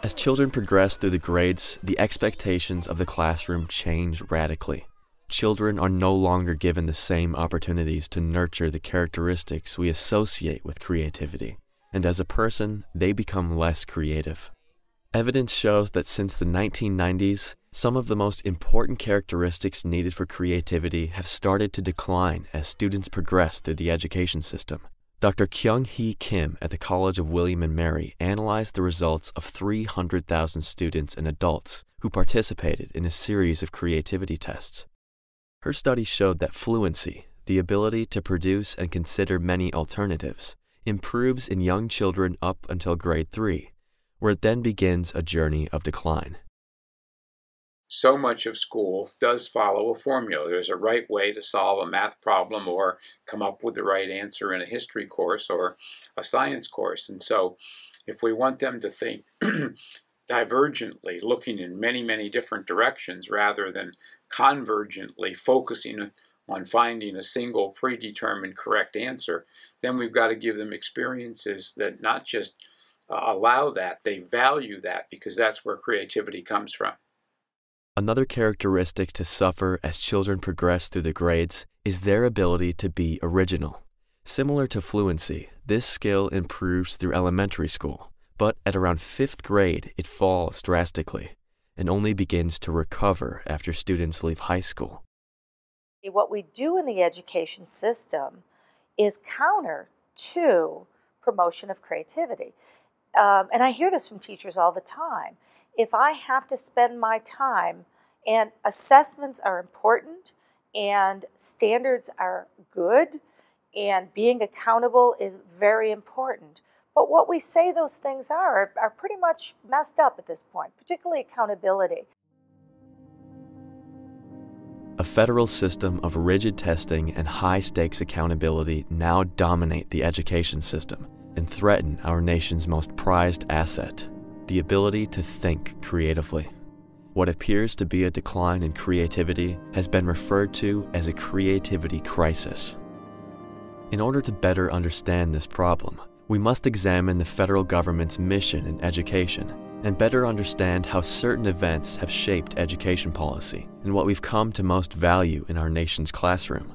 As children progress through the grades, the expectations of the classroom change radically. Children are no longer given the same opportunities to nurture the characteristics we associate with creativity, and as a person, they become less creative. Evidence shows that since the 1990s, some of the most important characteristics needed for creativity have started to decline as students progress through the education system. Dr. Kyung-hee Kim at the College of William and Mary analyzed the results of 300,000 students and adults who participated in a series of creativity tests. Her study showed that fluency, the ability to produce and consider many alternatives, improves in young children up until grade 3, where it then begins a journey of decline. So much of school does follow a formula. There's a right way to solve a math problem or come up with the right answer in a history course or a science course. And so if we want them to think divergently, looking in many, many different directions rather than convergently focusing on finding a single predetermined correct answer, then we've got to give them experiences that not just allow that, they value that, because that's where creativity comes from. Another characteristic to suffer as children progress through the grades is their ability to be original. Similar to fluency, this skill improves through elementary school, but at around 5th grade it falls drastically and only begins to recover after students leave high school. What we do in the education system is counter to promotion of creativity. And I hear this from teachers all the time. If I have to spend my time, and assessments are important, and standards are good, and being accountable is very important. But what we say those things are pretty much messed up at this point, particularly accountability. A federal system of rigid testing and high-stakes accountability now dominate the education system and threaten our nation's most prized asset, the ability to think creatively. What appears to be a decline in creativity has been referred to as a creativity crisis. In order to better understand this problem, we must examine the federal government's mission in education and better understand how certain events have shaped education policy and what we've come to most value in our nation's classroom.